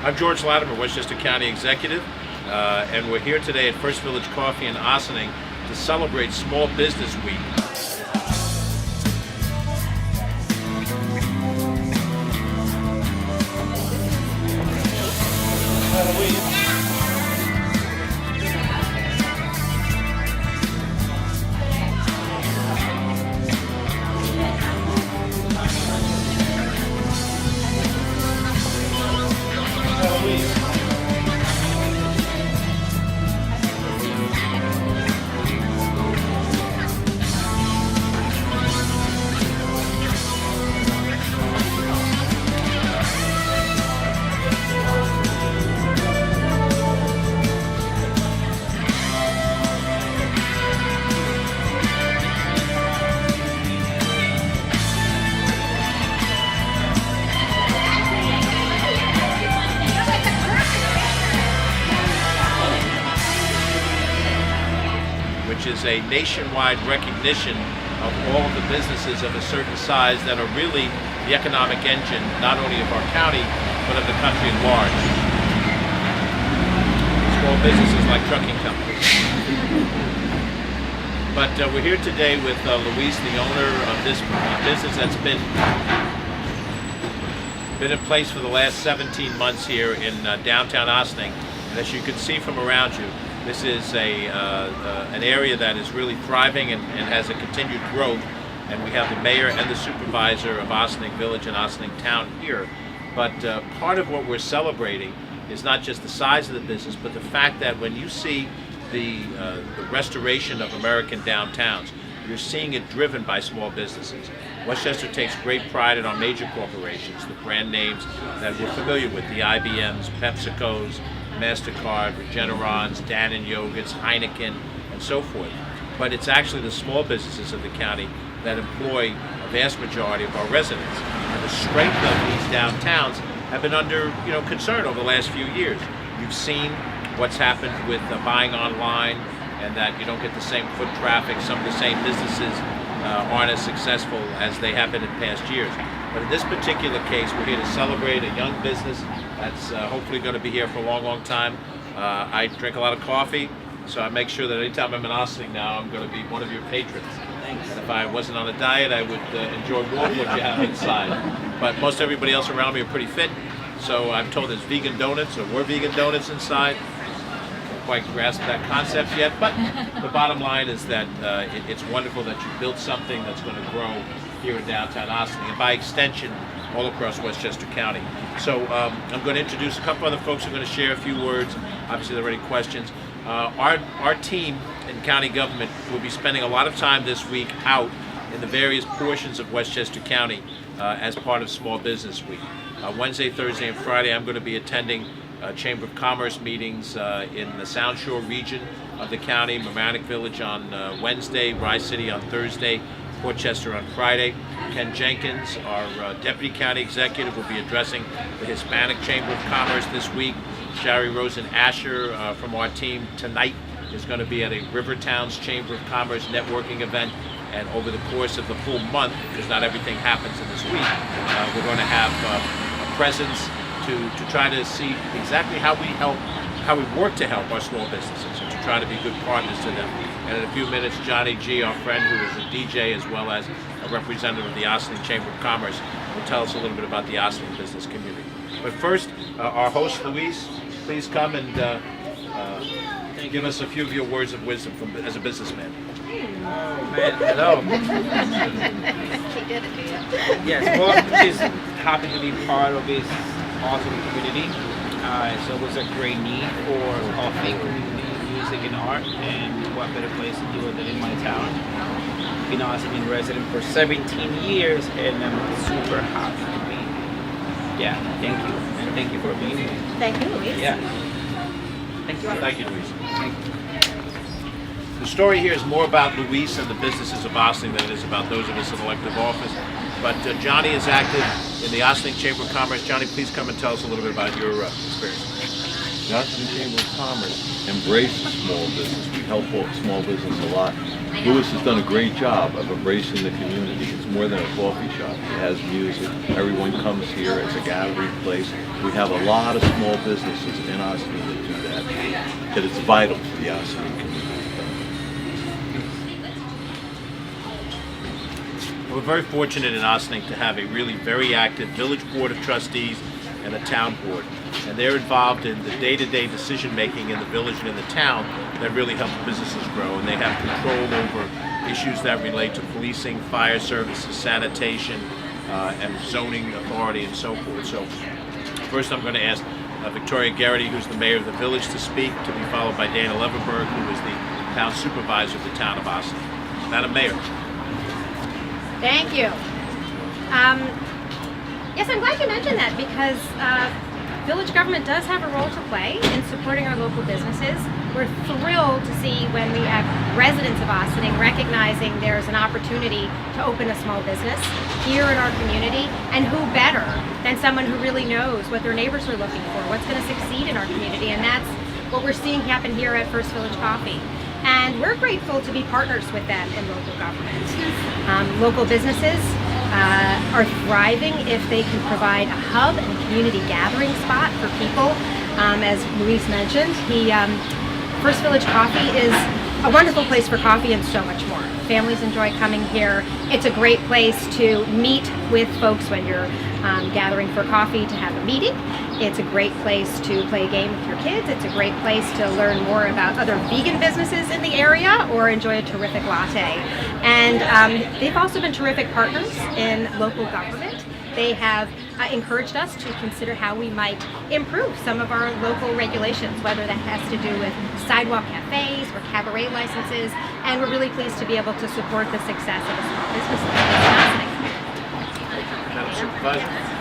I'm George Latimer, Westchester County Executive, and we're here today at First Village Coffee in Ossining to celebrate Small Business Week. Which is a nationwide recognition of all the businesses of a certain size that are really the economic engine, not only of our county, but of the country at large. Small businesses like trucking companies. But we're here today with Luis, the owner of this business that's been in place for the last 17 months here in downtown Ossining. And as you can see from around you, this is an area that is really thriving and has a continued growth, and we have the mayor and the supervisor of Ossining Village and Ossining Town here. But part of what we're celebrating is not just the size of the business, but the fact that when you see the restoration of American downtowns, you're seeing it driven by small businesses. Westchester takes great pride in our major corporations, the brand names that we're familiar with, the IBMs, PepsiCos, MasterCard, Regeneron's, Dan & Yogurts, Heineken, and so forth. But it's actually the small businesses of the county that employ a vast majority of our residents. And the strength of these downtowns have been under concern over the last few years. You've seen what's happened with buying online, and that you don't get the same foot traffic. Some of the same businesses aren't as successful as they have been in past years. But in this particular case, we're here to celebrate a young business that's hopefully going to be here for a long, long time. I drink a lot of coffee, so I make sure that anytime I'm in Ossining now, I'm going to be one of your patrons. Thanks. And if I wasn't on a diet, I would enjoy more of what you have inside. But most everybody else around me are pretty fit, so I'm told there's vegan donuts, or were vegan donuts inside. Can't quite grasp that concept yet, but the bottom line is that it's wonderful that you built something that's going to grow here in downtown Ossining, and by extension, all across Westchester County. So I'm going to introduce a couple other folks who are going to share a few words. Obviously, there are already questions. Our team in county government will be spending a lot of time this week out in the various portions of Westchester County as part of Small Business Week. Wednesday, Thursday, and Friday, I'm going to be attending Chamber of Commerce meetings in the Sound Shore region of the county, Mamaroneck Village on Wednesday, Rye City on Thursday, Portchester on Friday. Ken Jenkins, our Deputy County Executive, will be addressing the Hispanic Chamber of Commerce this week. Shari Rosen Asher from our team tonight is going to be at a Rivertown's Chamber of Commerce networking event. And over the course of the full month, because not everything happens in this week, we're going to have a presence to try to see exactly how we work to help our small businesses and to try to be good partners to them. And in a few minutes, Johnny G, our friend who is a DJ as well as a representative of the Ossining Chamber of Commerce, will tell us a little bit about the Ossining business community. But first, our host, Luis, please come and give us a few of your words of wisdom as a businessman. Oh man, hello. Yes, well, I'm just happy to be part of this awesome community. It's always a great need for coffee, music, and art, and what better place to do it than in my town. Been an Ossining resident for 17 years, and I'm super happy to be here. Yeah, thank you, and thank you for being here. Thank you, Luis. Yeah. Thank you. Thank you, Luis. The story here is more about Luis and the businesses of Ossining than it is about those of us in elective office. But Johnny is active in the Ossining Chamber of Commerce. Johnny, please come and tell us a little bit about your experience. The Ossining Chamber of Commerce embraces small business. We help small business a lot. Luis has done a great job of embracing the community. It's more than a coffee shop. It has music. Everyone comes here. It's a gathering place. We have a lot of small businesses in Ossining that do that it's vital to the Ossining community. We're very fortunate in Ossining to have a really very active village board of trustees and a town board. And they're involved in the day-to-day decision-making in the village and in the town that really help businesses grow. And they have control over issues that relate to policing, fire services, sanitation, and zoning authority and so forth. So first I'm going to ask Victoria Garrity, who's the mayor of the village, to speak, to be followed by Dana Levenberg, who is the town supervisor of the town of Ossining. Madam Mayor. Thank you. Yes, I'm glad you mentioned that because village government does have a role to play in supporting our local businesses. We're thrilled to see when we have residents of Ossining recognizing there's an opportunity to open a small business here in our community, and who better than someone who really knows what their neighbors are looking for, what's going to succeed in our community, and that's what we're seeing happen here at First Village Coffee. And we're grateful to be partners with them in local government. Local businesses are thriving if they can provide a hub and a community gathering spot for people. As Luis mentioned, First Village Coffee is a wonderful place for coffee and so much more. Families enjoy coming here. It's a great place to meet with folks when you're gathering for coffee, to have a meeting. It's a great place to play a game with your kids. It's a great place to learn more about other vegan businesses in the area or enjoy a terrific latte. And they've also been terrific partners in local government. They have encouraged us to consider how we might improve some of our local regulations, whether that has to do with sidewalk cafes or cabaret licenses, and we're really pleased to be able to support the success of a small business in Ossining. Madam Supervisor.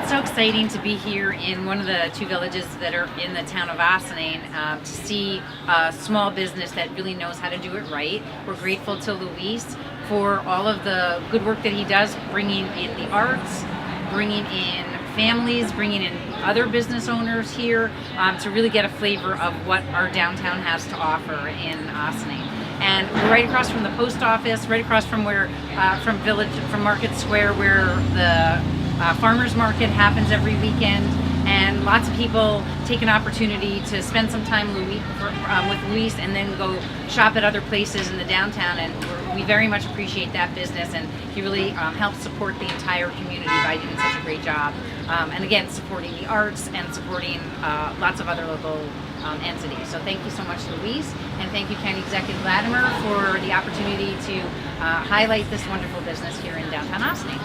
It's so exciting to be here in one of the two villages that are in the town of Ossining, to see a small business that really knows how to do it right. We're grateful to Luis for all of the good work that he does, bringing in the arts, bringing in families, bringing in other business owners here, to really get a flavor of what our downtown has to offer in Ossining. And we're right across from the post office, right across from from Market Square, where the farmers market happens every weekend, and lots of people take an opportunity to spend some time with Luis and then go shop at other places in the downtown, and we very much appreciate that business, and he really helps support the entire community by doing such a great job. And again, supporting the arts and supporting lots of other local entities. So thank you so much, Luis, and thank you, County Executive Latimer, for the opportunity to highlight this wonderful business here in downtown Ossining.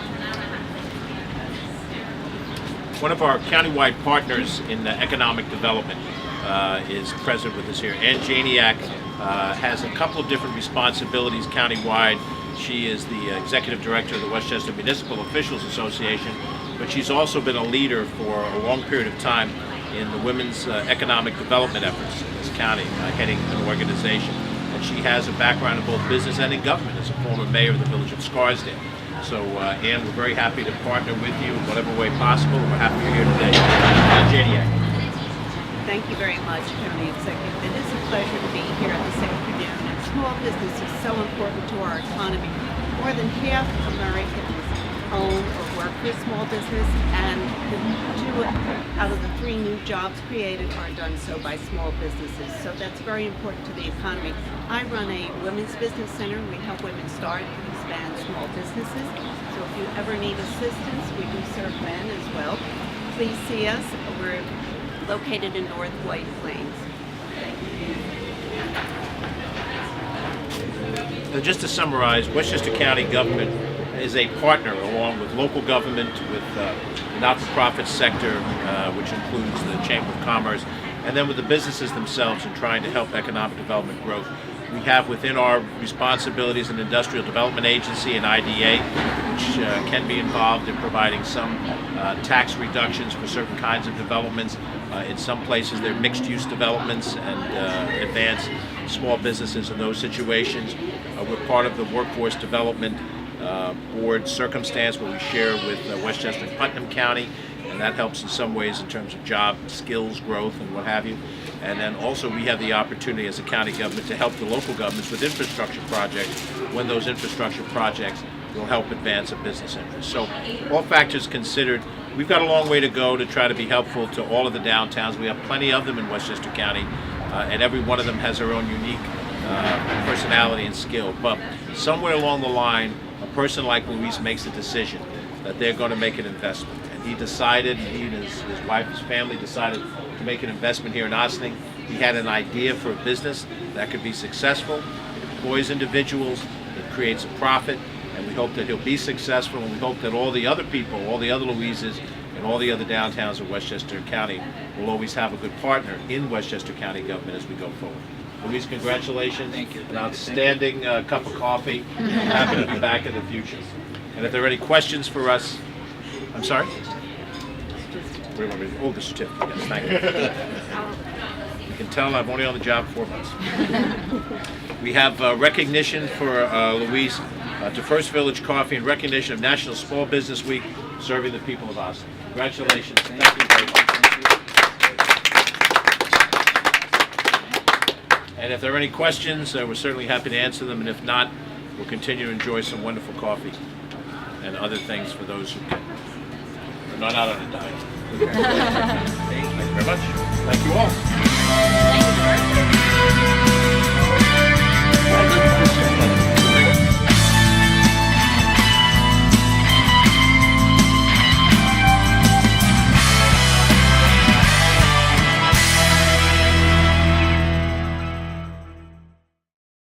One of our countywide partners in economic development is present with us here. Ann Janiak has a couple of different responsibilities countywide. She is the executive director of the Westchester Municipal Officials Association, but she's also been a leader for a long period of time in the women's economic development efforts in this county, heading an organization. And she has a background in both business and in government as a former mayor of the Village of Scarsdale. So, Ann, we're very happy to partner with you in whatever way possible. We're happy you're here today. Ann Janiak. Thank you very much, County Executive. It is a pleasure to be here this afternoon. And small business is so important to our economy. More than half of Americans own or work for a small business, and 2 out of the 3 new jobs created are done so by small businesses. So that's very important to the economy. I run a women's business center. We help women start and expand small businesses. So if you ever need assistance, we do serve men as well. Please see us. We're located in North White Plains. Now, just to summarize, Westchester County government is a partner along with local government, with the not-for-profit sector, which includes the Chamber of Commerce, and then with the businesses themselves in trying to help economic development growth. We have within our responsibilities an industrial development agency, an IDA, which can be involved in providing some tax reductions for certain kinds of developments. In some places they're mixed-use developments and advance small businesses in those situations. We're part of the Workforce Development Board circumstance, where we share with Westchester and Putnam County, and that helps in some ways in terms of job, skills, growth, and what have you. And then also we have the opportunity as a county government to help the local governments with infrastructure projects when those infrastructure projects will help advance a business interest. So all factors considered, we've got a long way to go to try to be helpful to all of the downtowns. We have plenty of them in Westchester County, and every one of them has their own unique personality and skill. But somewhere along the line, a person like Luis makes a decision that they're going to make an investment. And he decided, he and his wife, his family decided to make an investment here in Ossining. He had an idea for a business that could be successful. It employs individuals, it creates a profit, and we hope that he'll be successful, and we hope that all the other people, all the other Luises, and all the other downtowns of Westchester County will always have a good partner in Westchester County government as we go forward. Luis, congratulations. Thank you. An outstanding cup of coffee. Happy to be back in the future. And if there are any questions for us, I'm sorry? What do you want me to do? Oh, the certificate. Yes, thank you. You can tell I'm only on the job 4 months. We have recognition for Luis to First Village Coffee in recognition of National Small Business Week, serving the people of Ossining. Congratulations. Thank you very much. And if there are any questions, we're certainly happy to answer them. And if not, we'll continue to enjoy some wonderful coffee and other things for those who can. We're not out on a diet. Thank you very much. Thank you all.